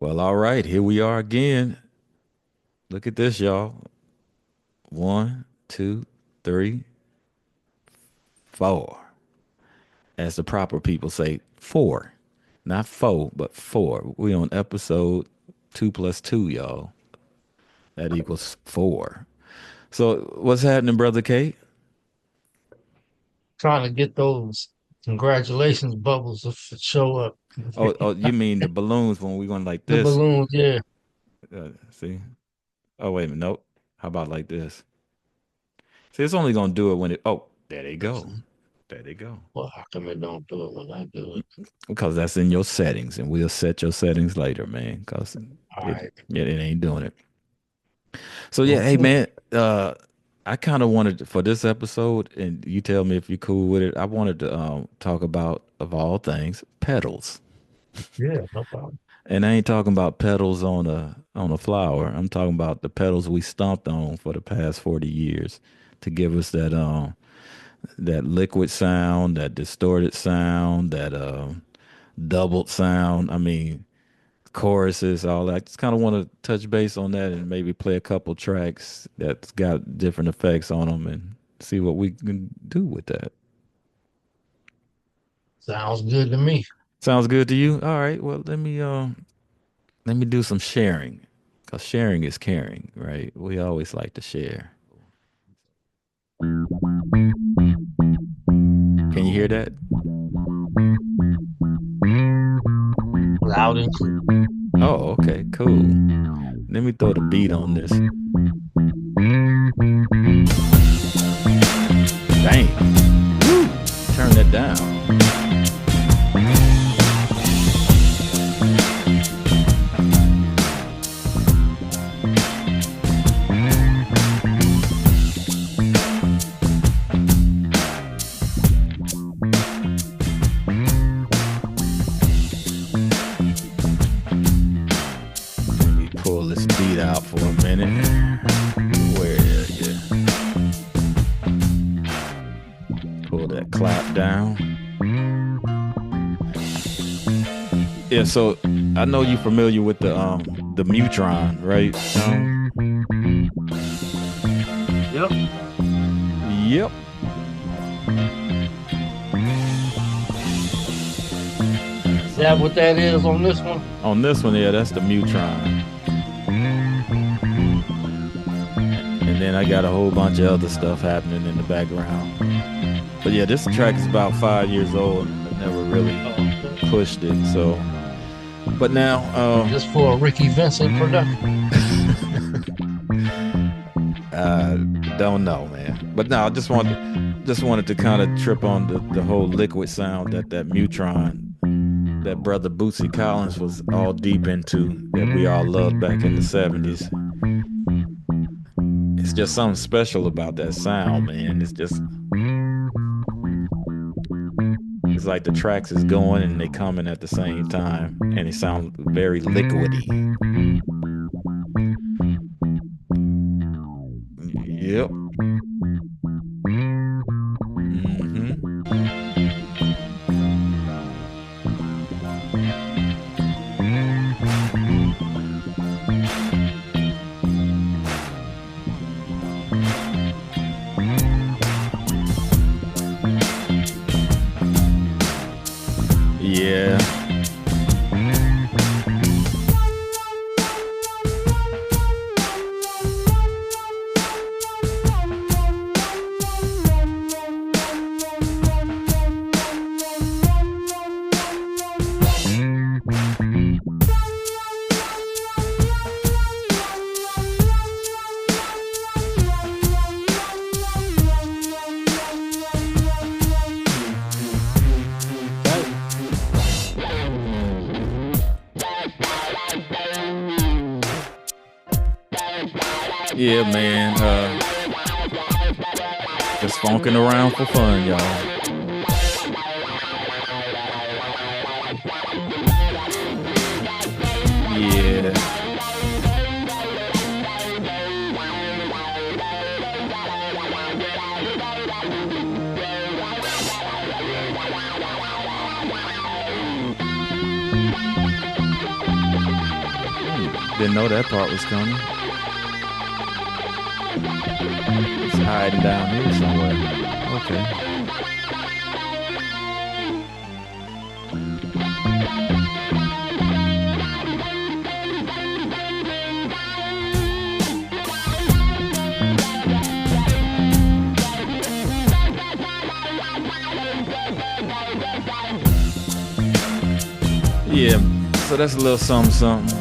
Well, all right, here we are again. Look at this, y'all. One, two, three, four. As the proper people say, four. Not four, but four. We on episode 2 plus 2, y'all. That equals four. So what's happening, Brother Kate? Trying to get those congratulations bubbles to show up. Oh, you mean the balloons when we going like The this? balloons, yeah. See? Oh, wait a minute. Nope. How about like this? See, it's only gonna do it when it. Oh, there they go. There they go. Well, how come it don't do it when I do it? Because that's in your settings, and we'll set your settings later, man. Because All it, right. it ain't doing it. So yeah, hey Okay. man, I kind of wanted for this episode, and you tell me if you're cool with it. I wanted to talk about, of all things, pedals, Yeah, no problem. and I ain't talking about pedals on a flower. I'm talking about the pedals we stomped on for the past 40 years to give us that liquid sound, that distorted sound, that doubled sound. I mean, choruses, all that. Just kind of want to touch base on that and maybe play a couple tracks that's got different effects on them and see what we can do with that. Sounds good to me. Sounds good to you? All right. Well, let me do some sharing, cause sharing is caring, right? We always like to share. Can you hear that? Loud and clear. Oh, okay, cool. Let me throw the beat on this. Dang. Woo. Turn that down. Let me pull this beat out for a minute. Where is it? Pull that clap down. Yeah, so I know you're familiar with the Mutron, right? Yep. Yep. Is that what that is on this one? On this one, yeah, that's the Mutron. And then I got a whole bunch of other stuff happening in the background. But yeah, this track is about 5 years old. I never really Oh, pushed it. So, but now, just for a Ricky Vincent production. uh, don't know, man. But no, I just wanted to kind of trip on the whole liquid sound that Mutron, that brother Bootsy Collins was all deep into, that we all loved back in the 70s. It's just something special about that sound, man. It's like the tracks is going and they coming at the same time, and it sounds very liquidy. Yep. hmm Yeah. Yeah, man. Just funking around for fun, y'all. Yeah. Didn't know that part was coming. It's hiding down here somewhere. Okay. Yeah, so that's a little something, something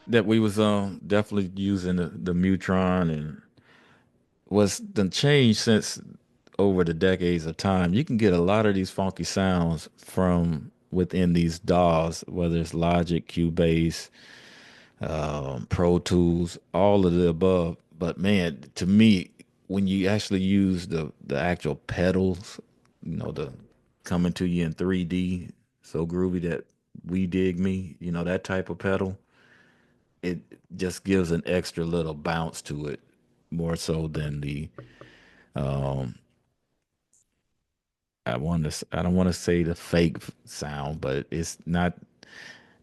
that we was definitely using the Mutron and what's done changed since over the decades of time. You can get a lot of these funky sounds from within these DAWs, whether it's Logic, Cubase, Pro Tools, all of the above. But man, to me, when you actually use the actual pedals, the coming to you in 3D, so groovy that we dig me, that type of pedal, it just gives an extra little bounce to it, more so than the I don't want to say the fake sound, but it's not.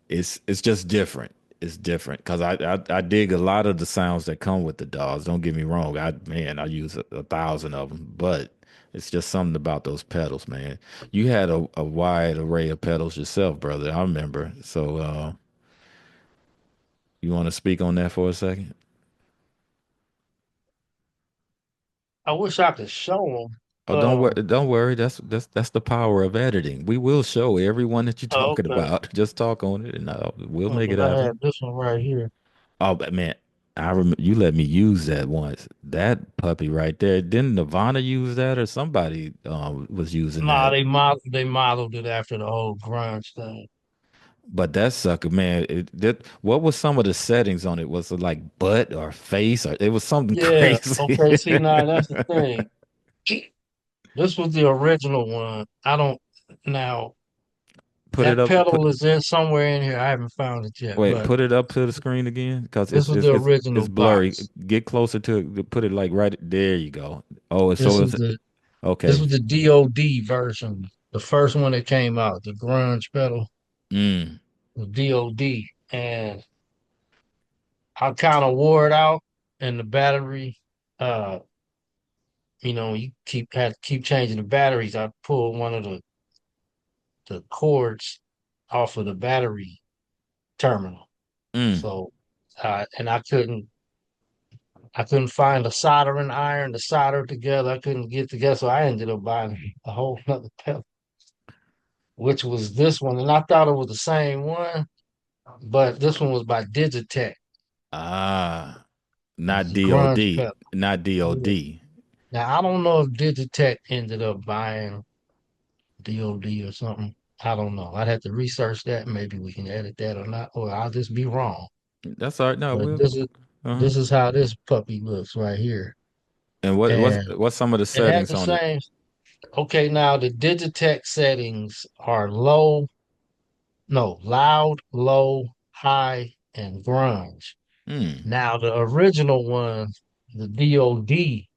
It's just different. It's different because I dig a lot of the sounds that come with the DAWs. Don't get me wrong. I use a thousand of them, but it's just something about those pedals, man. You had a wide array of pedals yourself, brother. I remember. So you want to speak on that for a second? I wish I could show Oh, them. don't worry. Don't worry. That's the power of editing. We will show everyone that you're Oh, talking okay. about. Just talk on it, and we'll make it Because I happen. had this one right here. Oh, but man, I remember you let me use that once. That puppy right there. Didn't Nirvana use that, or somebody was using Nah, that? they modeled it after the whole grunge thing. But that sucker, man, what was some of the settings on it? Was it like butt or face, or it was something Yeah. crazy? Okay. See, now that's the thing. This was the original one. I don't now Put it that up. pedal is in somewhere in here. I haven't found it yet, Wait, but put it up to the screen again, because this it's was it's the it's original it's blurry. box. Get closer to it. Put it like right there. You go. Oh, This so is it's the this okay. was the DOD version, the first one that came out, the grunge pedal, Mm. the DOD, and I kind of wore it out, and the battery, uh, you had to keep changing the batteries. I pulled one of the cords off of the battery terminal, Mm. so and I couldn't find a soldering iron to solder it together. I couldn't get together, so I ended up buying a whole nother pedal, which was this one, and I thought it was the same one, but this one was by Digitech. Ah, It was not the grunge DOD, pedal. not Yeah. DOD. Now I don't know if Digitech ended up buying DOD or something. I don't know. I'd have to research that. Maybe we can edit that or not, or I'll just be wrong. That's all right. No, But we'll. this is Uh-huh. this is how this puppy looks right here, And what's and what's some of the it had settings the on it? same. Okay, now the Digitech settings are low, no, loud, low, high, and grunge. Hmm. Now the original one, the DOD,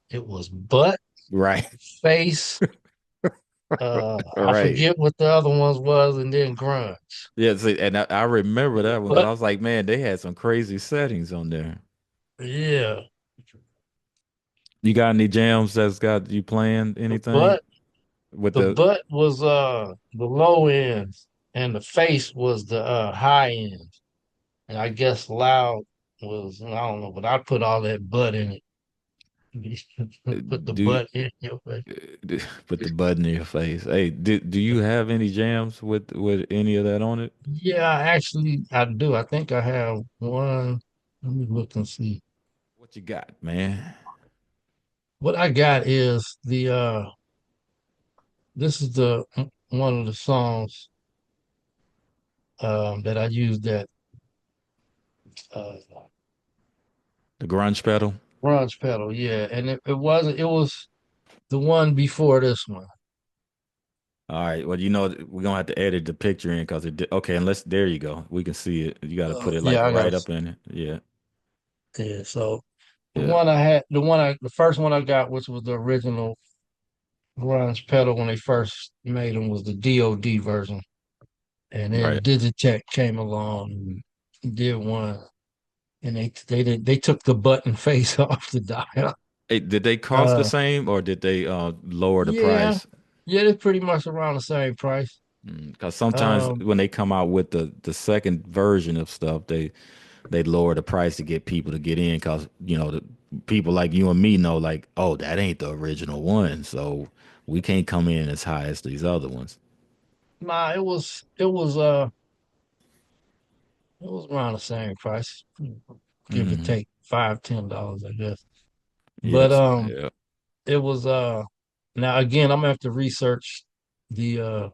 it was butt, Right. face. All I right. forget what the other ones was, and then grunge. Yeah. See, and I remember that one because But I was like, man, they had some crazy settings on there. yeah, You got any jams that's got you playing the anything butt, with the the butt was the low end, and the face was the high end. And I guess loud was, I don't know, but I put all that butt in it. Put the do butt in your face. put the button in your face? Hey, do you have any jams with any of that on it? Yeah, actually, I do. I think I have one. Let me look and see. What you got, man? What I got is this is the one of the songs that I used that uh The grunge pedal. grunge pedal, yeah. And it wasn't, it was the one before this one. All right. Well, we're gonna have to edit the picture in because okay. Unless there you go, we can see it. You got to put it like Yeah, I right got up in it. Yeah, yeah. So yeah. the first one I got, which was the original grunge pedal when they first made them, was the DOD version. And then Right. Digitech came along and did one, and they took the button face off the dial. Hey, did they cost the Uh, same or did they lower the yeah, price? yeah, they're pretty much around the same price. Because sometimes Um, when they come out with the second version of stuff, they lower the price to get people to get in. Because the people like you and me know, like, oh, that ain't the original one, so we can't come in as high as these other ones. nah, it was around the same price, give or Hmm. take $5, $10, I guess. But Yes. Yeah. it was now again, I'm gonna have to research the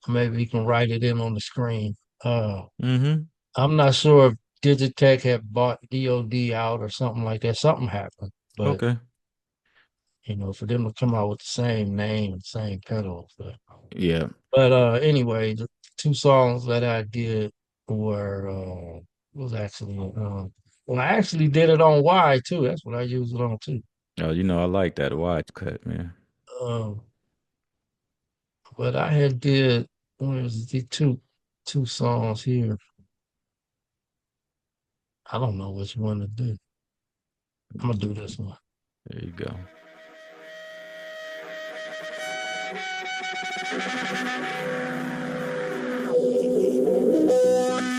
maybe you can write it in on the screen. Uh, Hmm. I'm not sure if Digitech had bought DOD out or something like that. Something happened, but Okay. for them to come out with the same name and same pedals. Yeah. But anyway, the two songs that I did were was actually well, I actually did it on Y too. That's what I used it on too. Oh, I like that wide cut, man. Um, but I had did what was the two songs here. I don't know which one to do. I'm gonna do this one. There you go.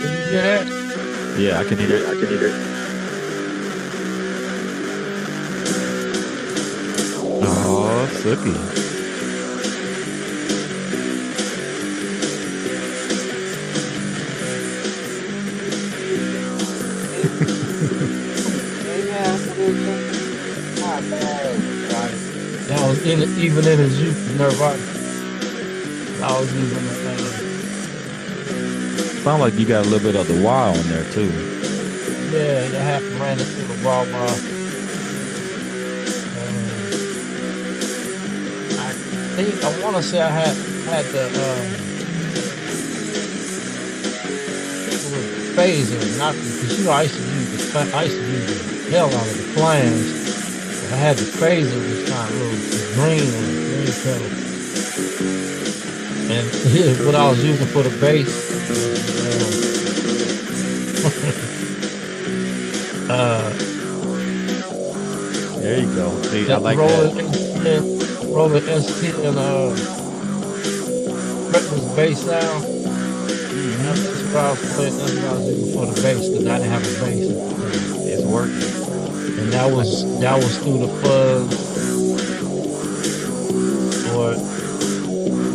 Can you hear that? Yeah, I can hear it. I can hear it. Oh, Sookie. Not bad. Right. That was even in his youth, Nirvana. I was using Sound like you got a little bit of the wild on there too. yeah, I have to ran it through the Wawa. Uh, I think I want to say I had the it was the phaser, not because I used to use I used to use the hell out of the plans. But I had the phaser, this kind of little the green one, green pedal, and here's what I was using for the bass was uh There you go. See, I that like that. Roland S10 fretless bass sound. Hmm. That's what I was playing. That's what I was using for the bass because I didn't have a bass at the time. It's working. And that was through the fuzz, or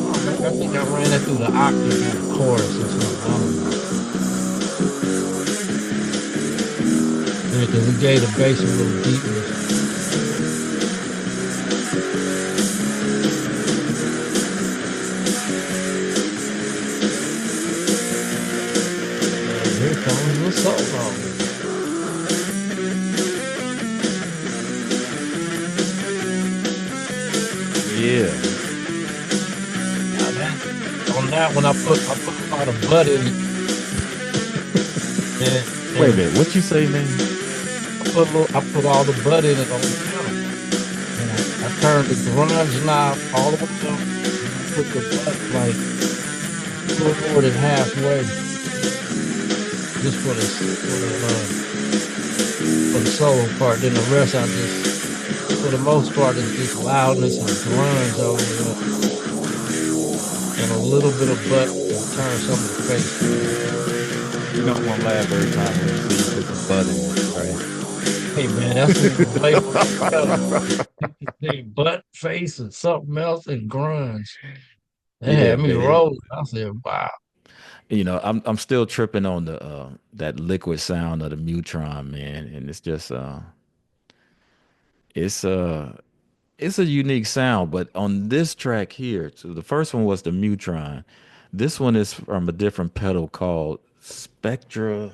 oh, maybe I think I ran it through the octave in the chorus or something. I don't know. Yeah, because it gave the bass a little deepness. And here comes the solo. Yeah. Now that on that one, I put a lot of butt in it, and Wait a and minute. What you say, man? I put all the butt in it on the pedal, and I turned the grunge knob all the way up, and I put the butt like a little more than halfway, just for the solo part. Then the rest, I just for the most part, it's just loudness and grunge over it, and a little bit of butt to turn some of the bass down. You don't want to laugh every time when you see you put some butt in it, right? Hey man, that's what the label on the pedal. They butt, face, and something else, and grunge. They Yeah, had me man. rolling. I said, "Wow, I'm still tripping on the that liquid sound of the Mutron, man, and it's just it's uh it's a unique sound. But on this track here, so the first one was the Mutron. This one is from a different pedal called Spectrum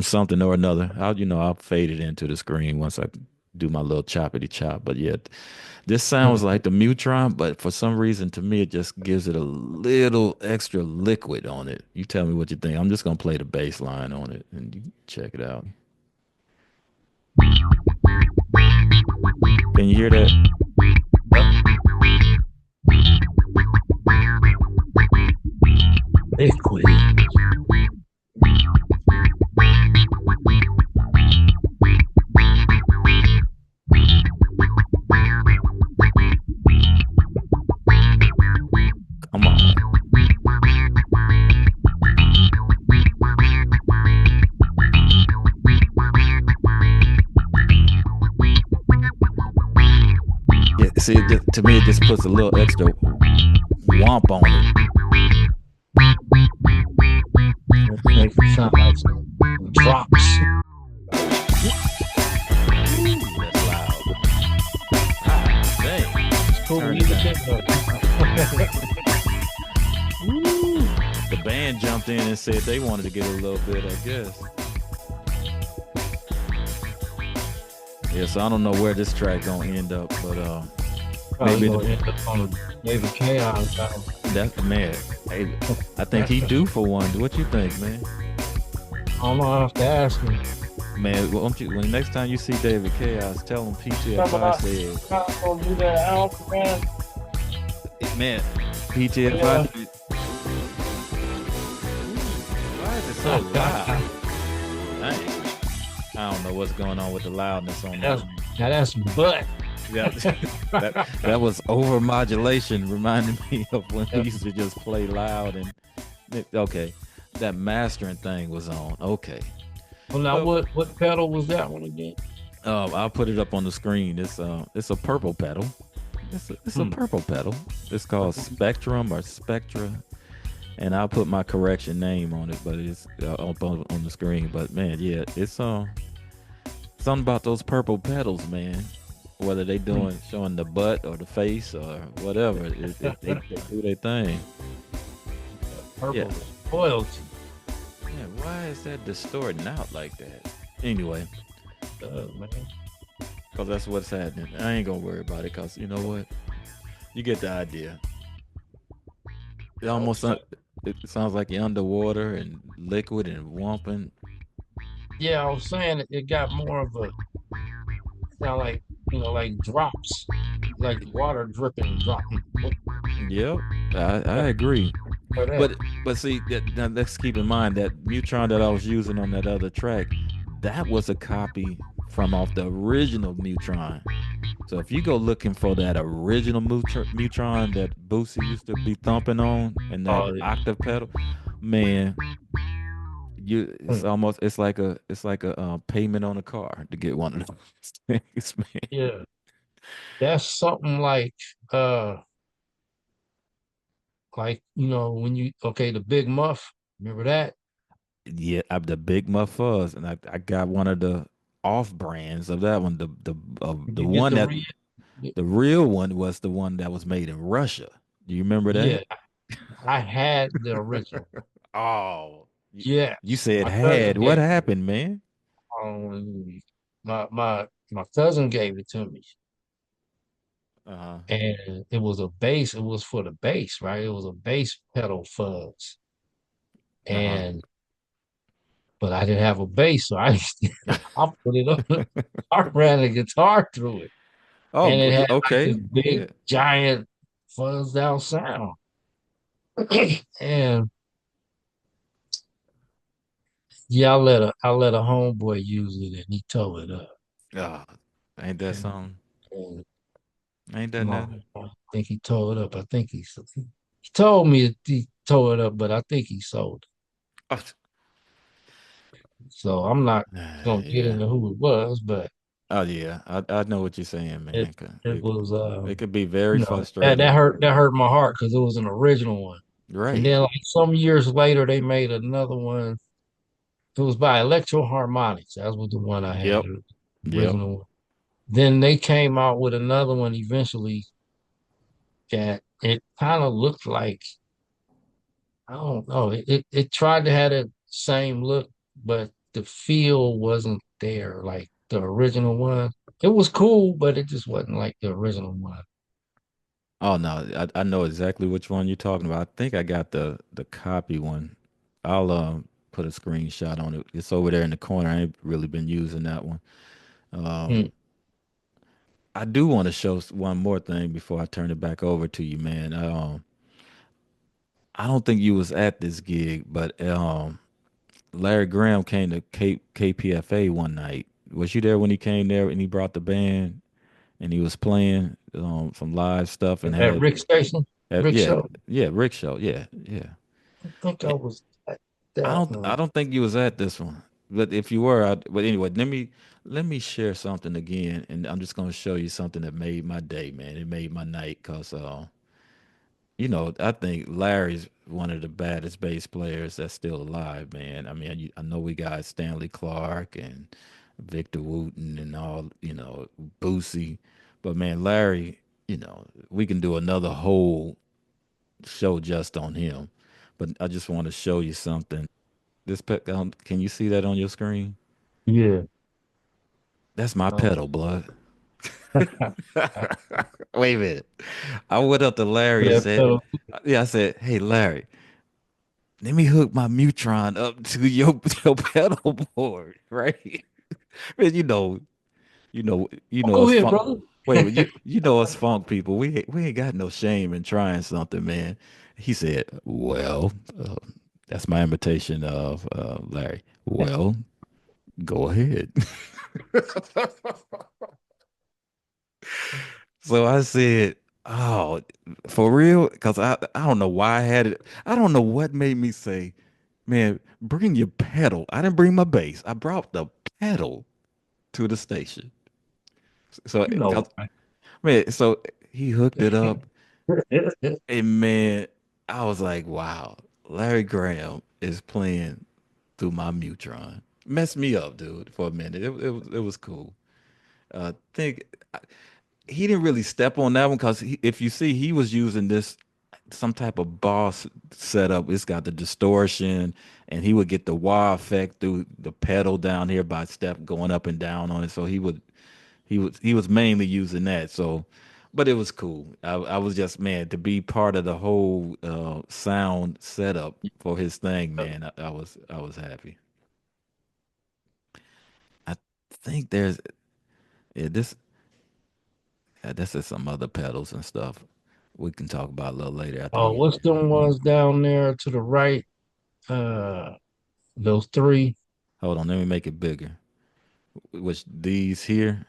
something or another. I'll fade it into the screen once I do my little choppity chop. But yeah, this sounds like the Mutron, but for some reason to me it just gives it a little extra liquid on it. You tell me what you think. I'm just gonna play the bass line on it and you check it out. Can you hear that? Yep. Liquid. Come on. Yeah, see, to me, it just puts a little extra womp on it. It makes it sound like some drops. Ooh, that's loud. Ah, dang. It's cool Turn it music, down. but Ooh. The band jumped in and said they wanted to get a little bit, I guess. Yeah, so I don't know where this track gonna end up, but probably maybe gonna end up on David K-OS album. that's man. Hey, I think he due for one. What you think, man? I don't know. I have to ask him. Man, when next time you see David Chaos, tell him PTFI I'm said, not gonna do that album, man. man, PTFI. Yeah. Why is it so loud? Dang. I don't know what's going on with the loudness on that. That's, now that's butt. Yeah, that was over modulation, reminding me of when we used to just play loud and okay, that mastering thing was on. Okay, Well, now well, what pedal was that one again? I'll put it up on the screen. It's a purple pedal. It's a purple pedal. It's called Spectrum or Spectra, and I'll put my correction name on it, but it's up on the screen. But man, yeah, it's something about those purple pedals, man. Whether they showing the butt or the face or whatever, they do their thing. Purple Yeah, was royalty. yeah. Why is that distorting out like that? Anyway, Man. because that's what's happening. I ain't gonna worry about it. Cause you know what, you get the idea. It almost Okay. it sounds like you're underwater and liquid and wumping. Yeah, I was saying it got more of a sound like like drops, like water dripping, dropping. Yep, I agree. For that. But see, now let's keep in mind that Mutron that I was using on that other track, that was a copy from off the original Mutron. So if you go looking for that original Mutron that Boosie used to be thumping on and that Oh yeah. octave pedal, man, Hmm. it's like a payment on a car to get one of those things, man. Yeah. That's something uh like when you the Big Muff, remember that? Yeah, I'm the Big Muff Fuzz, and I got one of the off brands of that one. Did The you get one the that real? the real one was the one that was made in Russia. Do you remember that? Yeah, I had the original. Oh, you Yes, said my cousin had. What gave it. happened, man? My cousin gave it to me, Uh-huh. and it was a bass. It was for the bass, right? It was a bass pedal fuzz, Uh-huh. and but I didn't have a bass, so I I put it on. I ran the guitar through it, Oh, and it had like okay. this big Yeah. giant fuzzed out sound. And yeah, I let a homeboy use it, and he tore it up. Ah, ain't that And, something? and Ain't that no, nothing? I think he tore it up. I think he told me that he tore it up, but I think he sold it. Oh, So I'm not gonna get yeah. into who it was, but Oh yeah. I know what you're saying, it man. it was It could be very that frustrating. hurt my heart because it was an original one. And Right. then like some years later they made another one. It was by Electro Harmonics. That was the one I had, Yep. the Yep. original one. Then they came out with another one eventually that it kind of looked like I don't know. It tried to have that same look, but the feel wasn't there like the original one. It was cool, but it just wasn't like the original one. Oh no, I know exactly which one you're talking about. I think I got the copy one. I'll put a screenshot on it. It's over there in the corner. I ain't really been using that one. Um Hmm. I do want to show one more thing before I turn it back over to you, man. I don't think you was at this gig, but Larry Graham came to KPFA one night. Was you there when he came there and he brought the band and he was playing some live stuff and At had Rick Station, Rick yeah, Show. yeah, Rick show, yeah, yeah. I think I was at that I one. don't think you was at this one, but if you were, but anyway, let me share something again, and I'm just gonna show you something that made my day, man. It made my night, cause I think Larry's one of the baddest bass players that's still alive, man. I mean, I know we got Stanley Clark and Victor Wooten and all, Boosie, but man, Larry, we can do another whole show just on him. But I just want to show you something. Can you see that on your screen? Yeah. That's my Oh. pedal, blood. Wait a minute. I went up to Larry and Yeah, said, pedal. "Yeah," I said, "Hey, Larry, let me hook my Mutron up to your pedal board, right?" Man, you Oh, know go us ahead, funk. brother. Wait, you know us funk people. We ain't got no shame in trying something, man. He said, "Well, that's my invitation of Larry. Well, go ahead." So I said, "Oh, for real?" Because I don't know why I had it. I don't know what made me say, "Man, bring your pedal." I didn't bring my bass. I brought the pedal to the station. So, You know, man, so he hooked it up, right? and man, I was like, "Wow, Larry Graham is playing through my Mutron." Messed me up, dude, for a minute. It was cool. Think he didn't really step on that one because if you see, he was using this some type of boss setup. It's got the distortion, and he would get the wah effect through the pedal down here by step going up and down on it. So he was mainly using that. So, but it was cool. I was just, man, to be part of the whole sound setup for his thing, man. I was happy. I think there's yeah, this is some other pedals and stuff we can talk about a little later after Oh, you. what's them ones down there to the right? Uh, those three. Hold on, let me make it bigger. Which these here?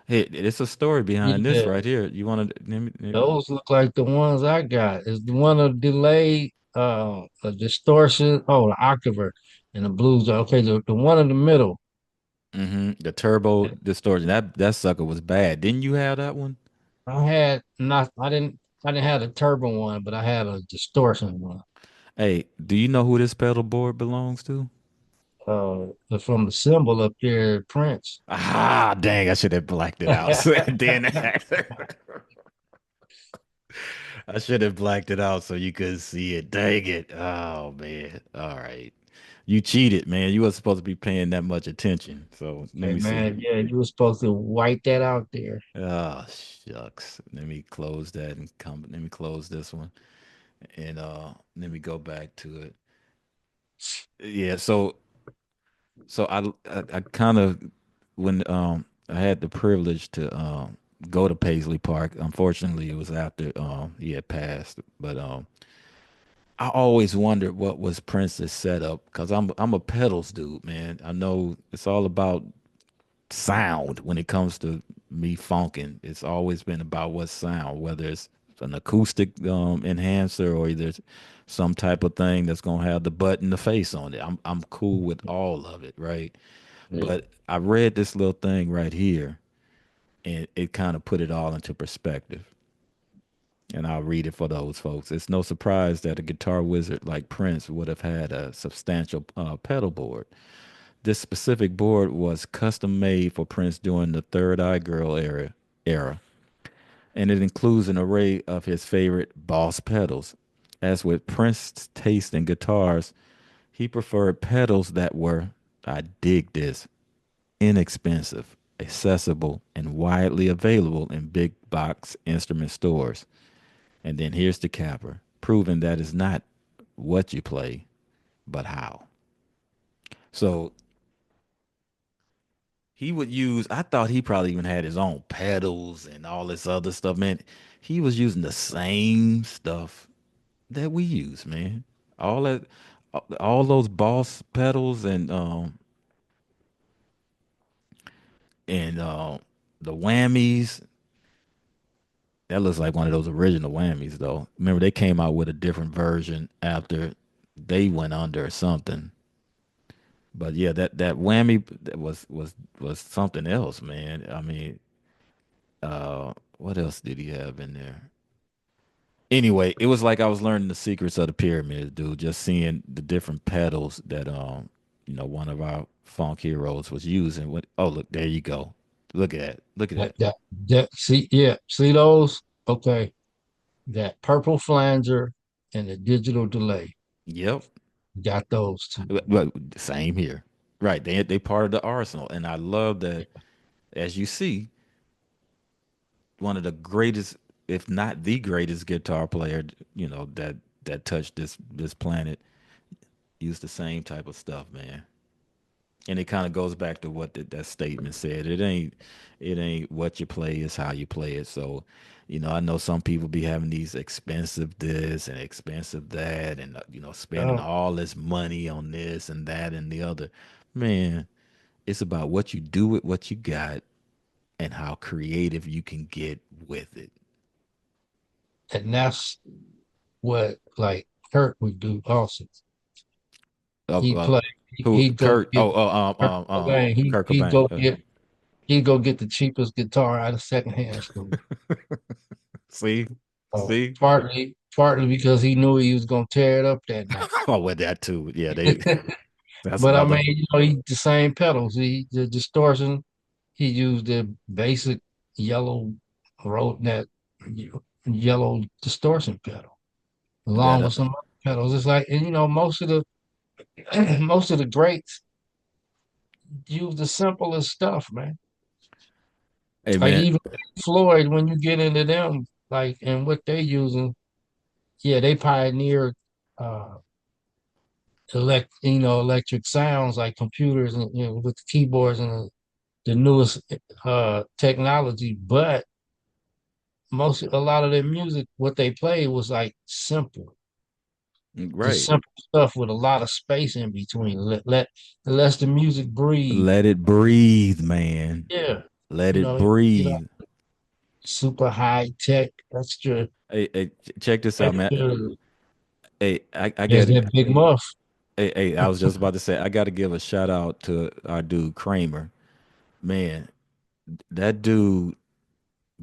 Hey, it's a story behind this Yeah, right here. You want to? those look like the ones I got. Is the one a delay, a distortion? Oh, the octaver and the blues. Okay, the one in the middle. The turbo distortion. That sucker was bad. Didn't you have that one? I had not. I didn't have the turbo one, but I had a distortion one. Hey, do you know who this pedal board belongs to? From the symbol up there, Prince. Ah, dang! I should have blacked it out. Then I should have blacked it out so you could see it. Dang it! Oh man! All right, you cheated, man. You wasn't supposed to be paying that much attention. So let Hey me see. man, yeah, you were supposed to wipe that out there. Oh shucks. Let me close that and come. Let me close this one and let me go back to it. Yeah. So I kind of when I had the privilege to go to Paisley Park. Unfortunately, it was after he had passed, but I always wondered what was Prince's setup because I'm a pedals dude, man. I know it's all about sound when it comes to me funking. It's always been about what sound, whether it's an acoustic enhancer or there's some type of thing that's gonna have the butt and the face on it. I'm cool with all of it, right? Yeah. But I read this little thing right here, and it kind of put it all into perspective. And I'll read it for those folks. It's no surprise that a guitar wizard like Prince would have had a substantial pedal board. This specific board was custom made for Prince during the Third Eye Girl era, and it includes an array of his favorite Boss pedals. As with Prince's taste in guitars, he preferred pedals that were, I dig this, inexpensive, accessible, and widely available in big box instrument stores. And then here's the capper, proving that it's not what you play, but how. So He would use, I thought he probably even had his own pedals and all this other stuff, man. He was using the same stuff that we use, man. All that, all those Boss pedals and the whammies. That looks like one of those original whammies, though. Remember, they came out with a different version after they went under or something. But yeah, that whammy was something else, man. I mean, what else did he have in there? Anyway, it was like I was learning the secrets of the pyramids, dude. Just seeing the different pedals that one of our funk heroes was using. What? Oh, look, there you go. Look at that. Look at That that. that that see, yeah, see those? Okay. That purple flanger and the digital delay. Yep. Got those two. Well, same here. Right. They part of the arsenal, and I love that. As you see, one of the greatest, if not the greatest, guitar player, that touched this planet, used the same type of stuff, man. And it kind of goes back to what that statement said. It ain't what you play, it's how you play it. So, I know some people be having these expensive this and expensive that, and spending Oh, all this money on this and that and the other. Man, it's about what you do with what you got and how creative you can get with it. and that's what like Kurt would do also. Uh, He'd uh, play, who he'd go Kurt? get Oh, Kurt Cobain. Kurt He'd Cobain. go get the cheapest guitar out of secondhand store. See, see. Partly because he knew he was gonna tear it up that night. Oh, with that too. Yeah, they. That's But I another. mean, he the same pedals. The distortion. He used the basic yellow road net yellow distortion pedal That along with some other pedals. It's like, and most of the most of the greats use the simplest stuff, man. Hey Like man. even Floyd, when you get into them, like and what they using, yeah, they pioneered uh electric sounds like computers and with the keyboards and the newest technology, but a lot of their music, what they played was like simple, just Right. simple stuff with a lot of space in between. It lets the music breathe. Let it breathe, man. Yeah, Let it you know, breathe. super high tech, extra, Hey, check this out, man. extra. Hey, I There's gotta. that big muff. Hey, I was just about to say I got to give a shout out to our dude Kramer. Man, that dude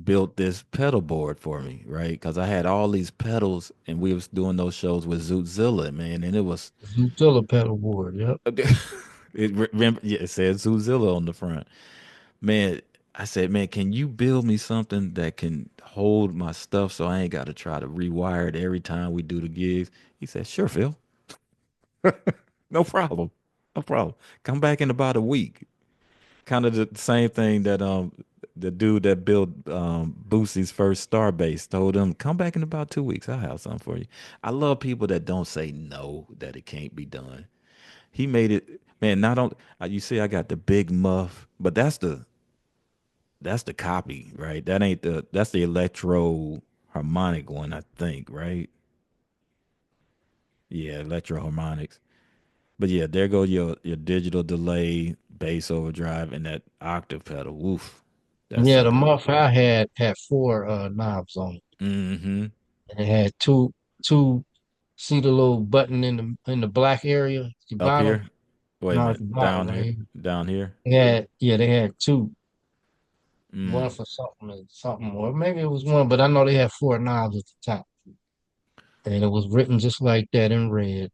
built this pedal board for me, right? Because I had all these pedals, and we was doing those shows with Zootzilla, man, and it was Zutilla pedal board. Yep. remember, yeah, it said Zootzilla on the front. Man, I said, man, can you build me something that can hold my stuff so I ain't got to try to rewire it every time we do the gigs? He said, sure, Phil. No problem. No problem. Come back in about a week. Kind of the same thing that the dude that built Boosie's first star base told him, come back in about 2 weeks. I'll have something for you. I love people that don't say no, that it can't be done. He made it, man. Not only you see, I got the big muff, but that's the copy, right? That's the electro harmonic one, I think, right? Yeah, electro harmonics. But yeah, there goes your digital delay, bass overdrive, and that octave pedal. Woof. That's Yeah, the something. muff I had four knobs on it. Mm-hmm. And it had two. See the little button in the black area at the Up bottom? here. Wait a No, at the minute. bottom Down right here. here. Down here. They had two. One Mm. for something and something, or maybe it was one, but I know they had four knobs at the top. And it was written just like that in red.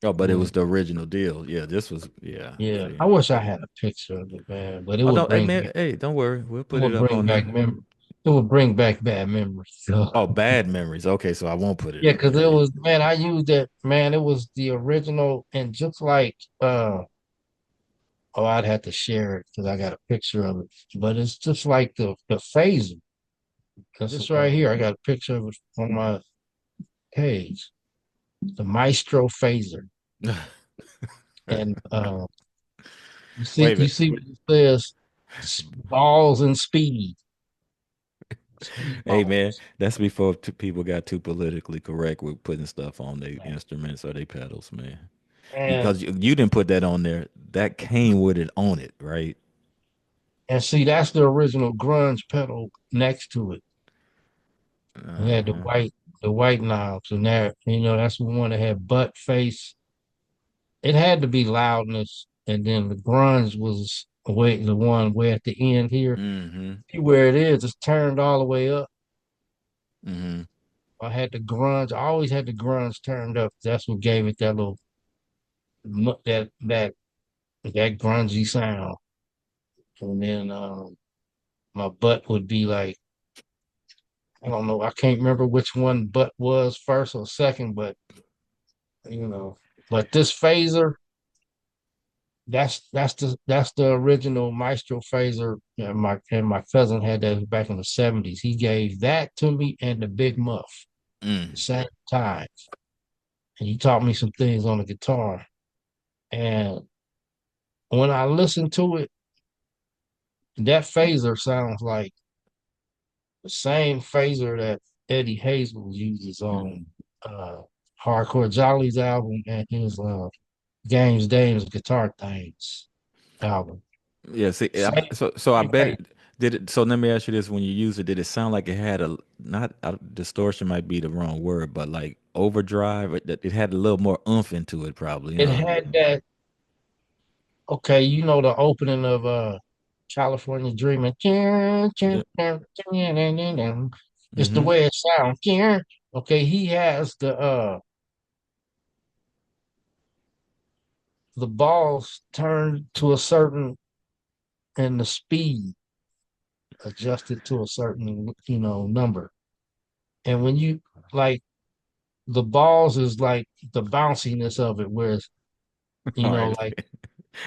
Oh, but it With was it. the original deal. Yeah, this was yeah. Yeah. See. I wish I had a picture of it, man. But Oh no, hey man, hey, don't worry. We'll it put it would up bring on back there. mem it would bring back bad memories. So Oh, bad memories. Okay, so I won't put it yeah, up because there. it Yeah. was, man, I used that, man, it was the original, and just like oh, I'd have to share it because I got a picture of it. But it's just like the phaser. This right here, I got a picture of it on my page. The Maestro phaser. And Wait a You minute. see what it says? Balls and speed. Speed Hey man, balls. that's before people got too politically correct with putting stuff on their instruments or their pedals, man. And Because you didn't put that on there. That came with it on it, right? and see, that's the original grunge pedal next to it. It had Uh-huh. the white knobs and that, that's the one that had butt face. It had to be loudness, and then the grunge was the one way at the end here. Mm-hmm. See where it is, it's turned all the way up. Mm-hmm. I had the grunge, I always had the grunge turned up. That's what gave it that little that that grungy sound. And then my butt would be like, I don't know, I can't remember which one butt was first or second, but you know, but this phaser, that's the original Maestro phaser. And my cousin had that back in the 70s. He gave that to me and the Big Muff at the Mm. same time. And he taught me some things on the guitar. And when I listen to it, that phaser sounds like the same phaser that Eddie Hazel uses on Mm. uh, Hardcore Jolly's album and his Games, Dames, Guitar Things album. Yeah, see, Same, so I same bet phaser. it did it. So let me ask you this: when you use it, did it sound like it had a not distortion? Might be the wrong word, but like overdrive. It had a little more oomph into it, probably, It huh? had that, okay, the opening of California Dreaming. Yeah. It's the Mm-hmm. way it sounds. Okay, he has the balls turned to a certain and the speed adjusted to a certain, number. And when you like the balls is like the bounciness of it, whereas, All right. like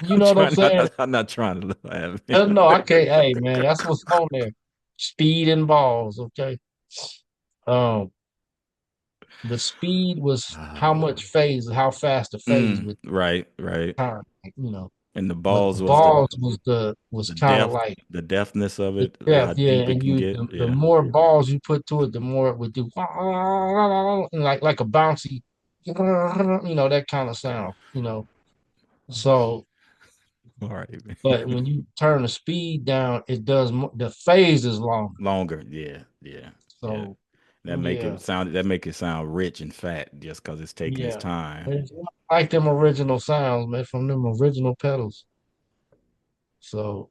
I'm what I'm trying saying? not. I'm not trying to laugh. No, I can't. Hey man, that's what's on there. Speed and balls, okay. Um, the speed was how fast the phase Mm, with right, right. time, you know. And the But the balls was balls was the kind of depth, like the deftness of the it, depth, how yeah. deep it And can get. the Yeah. more balls you put to it, the more it would do, and like a bouncy, that kind of sound. So, All right. but when you turn the speed down, it does the phase is longer. Longer. Yeah, yeah, yeah. So, yeah, That make it sound rich and fat just because it's taking its yeah. time. It's like them original sounds, man, from them original pedals. So,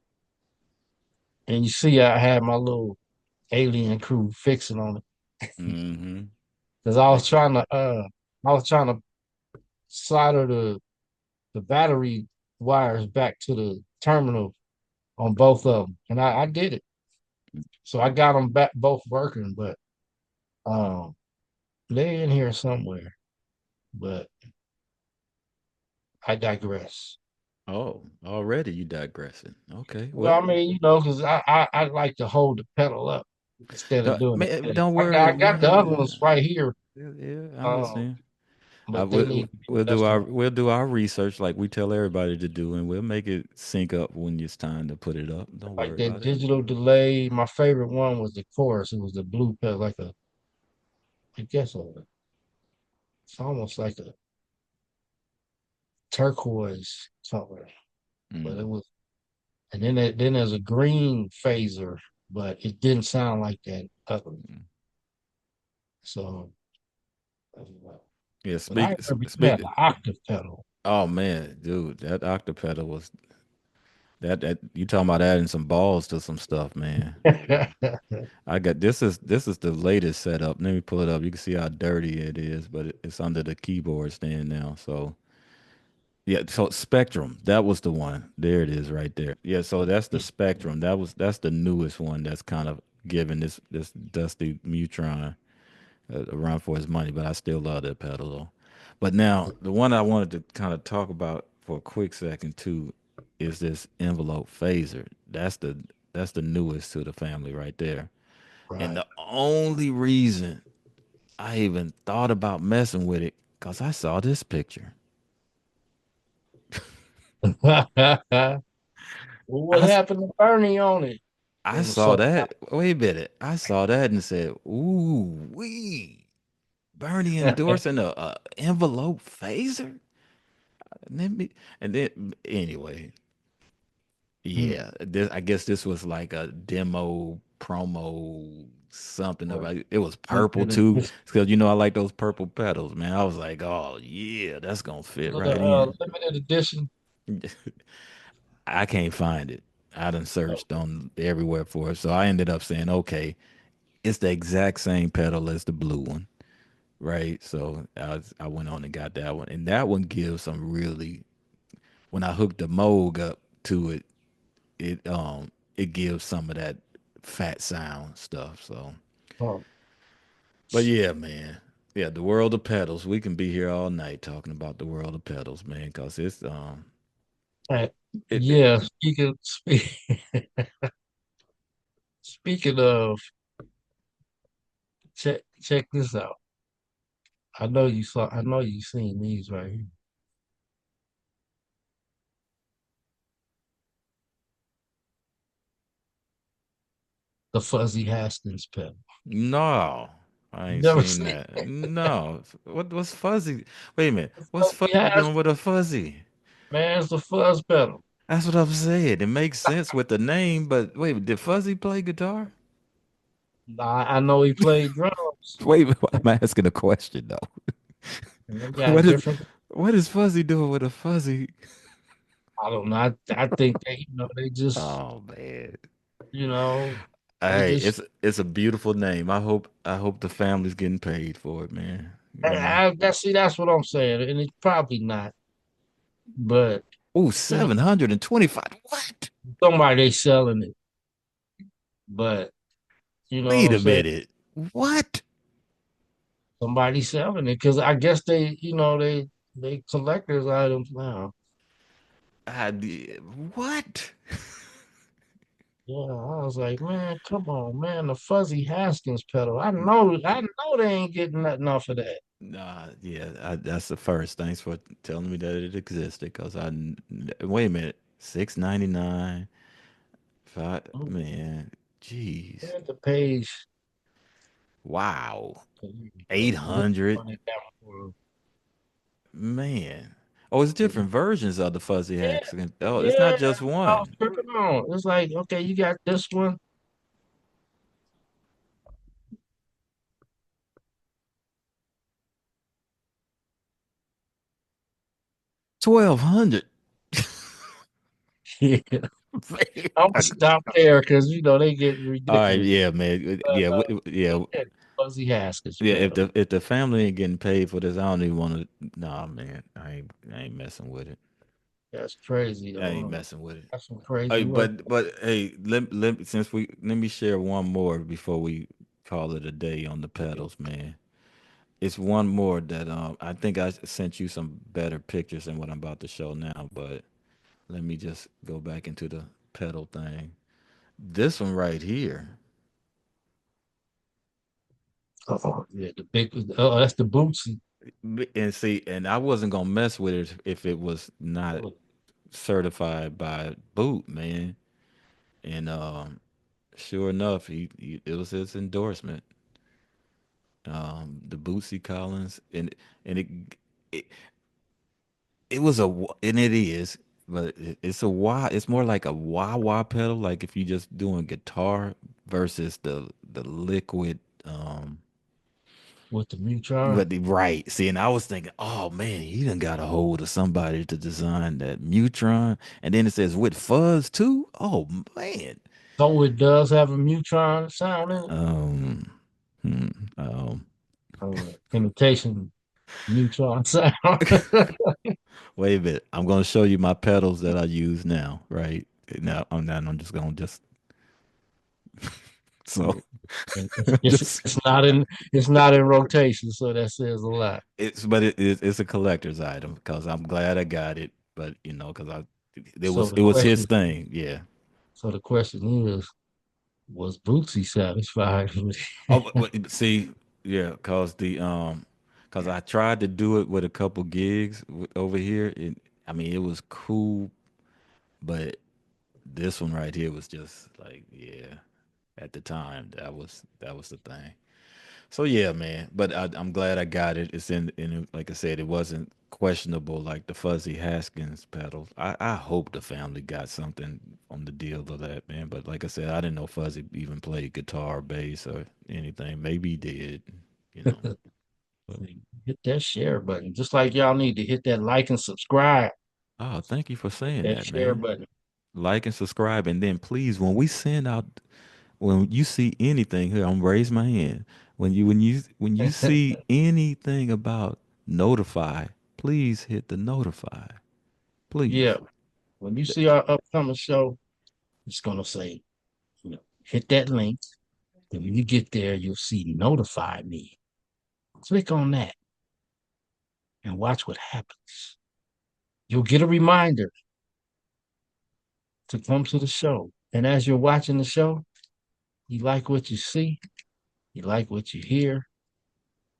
and you see, I had my little alien crew fixing on it Mm-hmm. because Make it. I was trying to solder the battery wires back to the terminal on both of them, and I did it. So I got them back both working, but um, they're in here somewhere. But I digress. Oh, already you digressing. Okay. Well, I Well, mean, because I like to hold the pedal up instead of doing the man, thing. don't worry, I got the other ones man. right here, Yeah, yeah, I um, understand. but they need to be adjusted. We'll do our research like we tell everybody to do, and we'll make it sync up when it's time to put it up. Don't Like worry that about it. digital delay. My favorite one was the chorus. It was the blue pedal, I guess it's almost like a turquoise color, but it Mm. was. And then there's a green phaser, but it didn't sound like that other one. Mm. So, Yeah, but I remember you had the octave pedal. Oh man, dude, that octopedal was that you talking about adding some balls to some stuff, man. I got this is the latest setup. Let me pull it up. You can see how dirty it is, but it's under the keyboard stand now. So yeah, so Spectrum, that was the one. There it is right there. Yeah, so that's the Spectrum. That's the newest one that's kind of giving this dusty Mutron a run for his money, but I still love that pedal though. But now the one I wanted to kind of talk about for a quick second too is this envelope phaser. That's the newest to the family right there. And Right. the only reason I even thought about messing with it because I saw this picture. Well, what I s- happened to Bernie on it? I It was saw so that. Wait a minute. I saw that and said, "Ooh, wee." Bernie endorsing a envelope phaser. Let me, and then anyway, Hmm. yeah. This, I guess this was like a demo promo something Or about it was purple limited too edition. because you know I like those purple pedals, man. I was like, oh yeah, that's gonna fit Was it a right in. limited edition? I can't find it. I done Oh, searched on everywhere for it, so I ended up saying, okay, it's the exact same pedal as the blue one, right? So I went on and got that one, and that one gives some really. When I hooked the Moog up to it, it gives some of that fat sound stuff. So, oh. but yeah, man, yeah, the world of pedals. We can be here all night talking about the world of pedals, man, because it's Uh, it yeah, speaking of, check this out. I know you seen these right here. The Fuzzy Haskins pedal. no, I You ain't never seen seen that. No, what's fuzzy? Wait a minute, the what's Fuzzy fuzzy doing Haskins? with a fuzzy? Man, it's the fuzz pedal. That's what I'm saying. It makes sense with the name, but wait, did Fuzzy play guitar? I know he played drums. Wait, I'm asking a question though. And they got What is different. what is Fuzzy doing with a fuzzy? I don't know. I think they just, Oh man. you know, they Hey, just. it's a beautiful name. I hope the family's getting paid for it, man. You know. That's what I'm saying, and it's probably not, but Oh, you know, 725. What? somebody they selling it, but you know what Wait I'm a saying. minute. What? Somebody selling it because I guess they collectors items now. What? Yeah, I was like, man, come on, man, the Fuzzy Haskins pedal. I know they ain't getting nothing off of that. Nah, yeah, that's the first. Thanks for telling me that it existed. Cause wait a minute, 699, five Mm, man, jeez, at the page, wow, but eight we'll hundred, run it down for man. Oh, it's different versions of the fuzzy yeah, hacks. Oh, it's yeah. not just I was one. tripping on. It's like, okay, you got this one. 1200. Yeah, I'm gonna stop there because they get All right, ridiculous. yeah, man, But yeah, yeah, yeah, Fuzzy Haskins yeah. If pedal. the family ain't getting paid for this, I don't even want to. Nah, man, I ain't messing with it. That's crazy I ain't though. messing with it. That's some crazy Hey, work. but hey, since let me share one more before we call it a day on the pedals, man. It's one more that I think I sent you some better pictures than what I'm about to show now, but let me just go back into the pedal thing. This one right here. Oh yeah, the big. Oh, that's the Bootsy. And see, and I wasn't gonna mess with it if it was not certified by Boot, man. And sure enough, it was his endorsement. The Bootsy Collins, and it it was and it is, but it's a wah. It's more like a wah wah pedal. Like if you just doing guitar versus the liquid. With the Mutron. But right, see, and I was thinking, oh man, he done got a hold of somebody to design that Mutron, and then it says with fuzz too. Oh man, So it does have a Mutron sound in it. um, hmm, um, Imitation Mutron sound. wait a minute, I'm gonna show you my pedals that I use now. Right now, I'm just gonna just so Yeah. And It's, it's just it's not in it's not in rotation, so that says a lot. it's a collector's item because I'm glad I got it, but you know, because I So it the was his question thing, yeah. so the question is, was Bootsy satisfied with Oh, it? see, yeah, cause I tried to do it with a couple gigs over here. I mean, it was cool, but this one right here was just like, yeah, at the time that was the thing. So yeah, man. But I'm glad I got it. It's in like I said, it wasn't questionable like the Fuzzy Haskins pedal. I hope the family got something on the deal of that, man. But like I said, I didn't know Fuzzy even played guitar, bass, or anything. Maybe he did, you know. But Hit that share button. Just like y'all need to hit that like and subscribe. oh, thank you for saying That that, share man. button. Like and subscribe, and then please, when we send out, when you see anything here, I'm raise my hand. When you see anything about notify, please hit the notify. Yeah. Please. When you see our upcoming show, it's gonna say, hit that link. And when you get there, you'll see notify me. Click on that and watch what happens. You'll get a reminder to come to the show. And as you're watching the show, you like what you see, you like what you hear,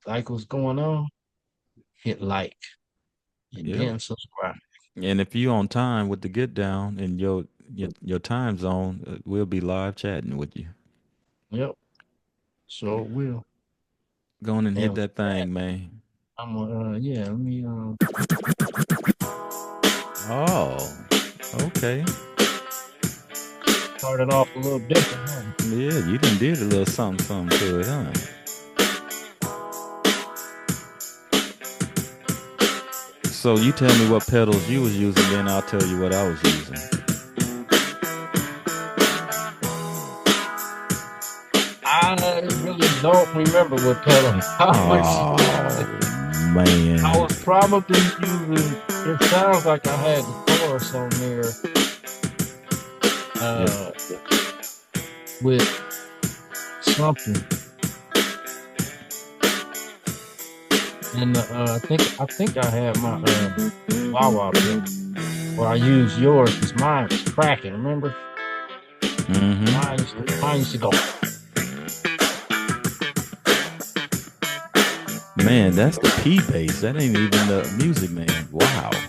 like what's going on, hit like and Yep. then subscribe. And if you on time with the get down in your time zone, we'll be live chatting with you. Yep, so will. Go on and And hit with that that, thing, man. I'm yeah, let me Oh, okay. start it off a little different, huh? Yeah, you done did a little something, something to it, huh? So you tell me what pedals you was using, then I'll tell you what I was using. I really don't remember what pedal I was using. Oh I man. was probably using, it sounds like I had the chorus on there Yep. uh with something. And I think I had my wah wah pedal. Or I used yours because mine was cracking, remember? Mm-hmm. Mine used to go. Man, that's the P bass. That ain't even the music man. Wow.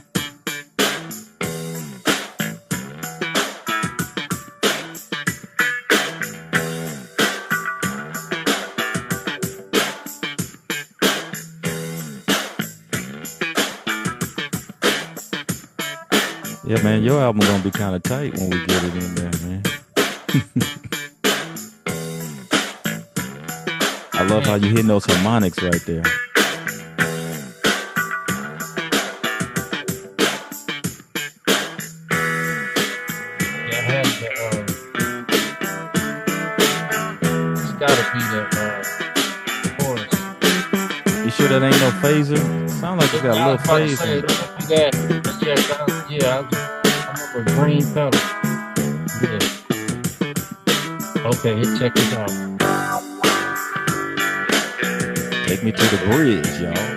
Yeah, man, your album gonna be kind of tight when we get it in there, man. I love how Man, you hitting those harmonics right there. yeah, I had the it's gotta be the chorus. You sure that ain't no phaser? Sound like you got a I little was about to phase say, in it it. don't be that. I remember green pedal. Yeah. Okay, check this out. Take me to the bridge, y'all.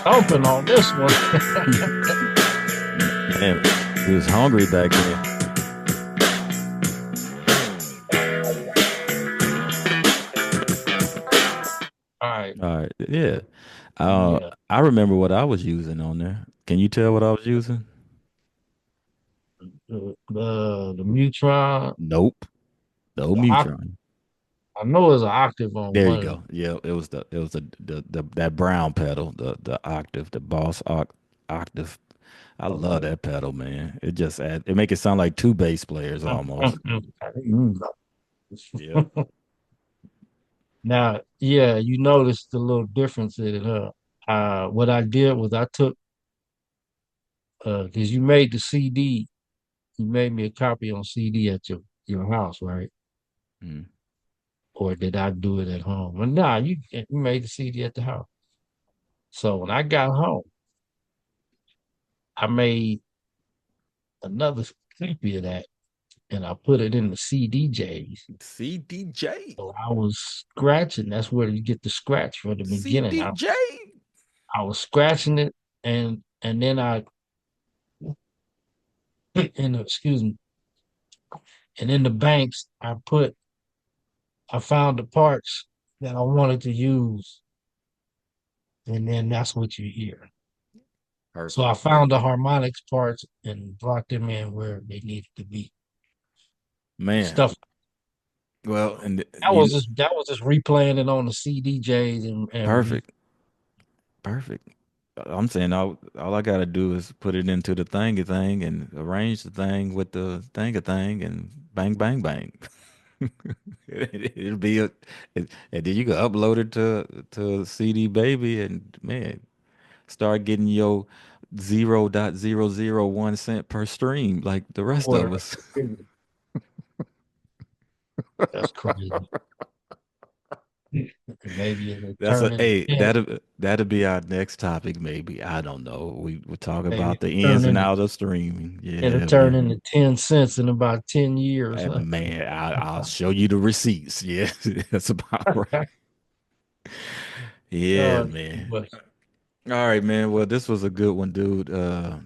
Thumping on this one. Man, he was hungry back then. All right. All right, yeah. Yeah. I remember what I was using on there. Can you tell what I was using? The Mutron, Nope. No the oct Mutron. I know it's an octave on There you one of go. them. Yeah, it was the that brown pedal, the octave, the octave. I love Okay. that pedal, man. It just it make it sound like two bass players almost. Yep. Now, yeah, you noticed the little difference in it, huh? What I did was I took because you made the CD, you made me a copy on CD at your house, right? Mm. Or did I do it at home? Well, nah, you made the CD at the house. So when I got home, I made another copy of that and I put it in the CDJs. CDJ. So I was scratching. That's where you get the scratch for the beginning. CDJ. I was scratching it, and then and excuse me, and in the banks I found the parts that I wanted to use, and then that's what you hear. So I Perfect. found the harmonics parts and brought them in where they needed to be. Man. Stuff Well, and that was just replaying it on the CDJs and re perfect. Perfect. I'm saying all I gotta do is put it into the thingy thing and arrange the thing with the thingy thing and bang bang bang. It'll be and then you can upload it to CD Baby and man, start getting your 0.001 cent per stream like the rest of where us. that's crazy. Maybe it'll That's turn a into hey, 10. that'll be our next topic, maybe. I don't know. We talk Maybe about the it'll ins and outs of streaming. Yeah, turn man. into 10 cents in about 10 years. Man, I'll show you the receipts. Yeah, that's about right. Yeah, Oh, man. but All right, man. Well, this was a good one, dude. Uh,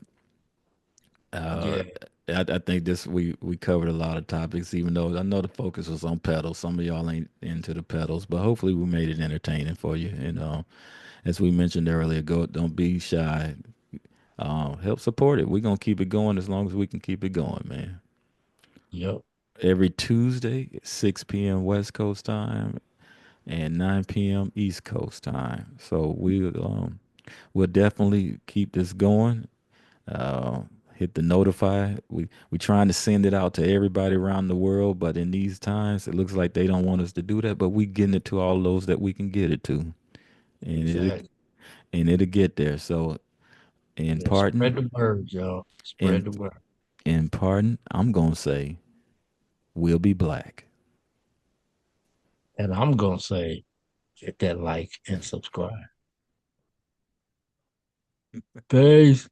yeah, I think this we covered a lot of topics, even though I know the focus was on pedals. Some of y'all ain't into the pedals, but hopefully we made it entertaining for you. And as we mentioned earlier, don't be shy. Help support it. We're gonna keep it going as long as we can keep it going, man. yep, Every Tuesday, at 6 p.m. West Coast time and 9 p.m. East Coast time. So we'll definitely keep this going. Uh, hit the notify. We trying to send it out to everybody around the world, but in these times, it looks like they don't want us to do that. But we getting it to all those that we can get it to, and exactly. it'll get there. So in Yeah, spread pardon, the word, y'all. in Spread the word. in pardon, I'm gonna say we'll be black. And I'm gonna say, hit that like and subscribe. Peace.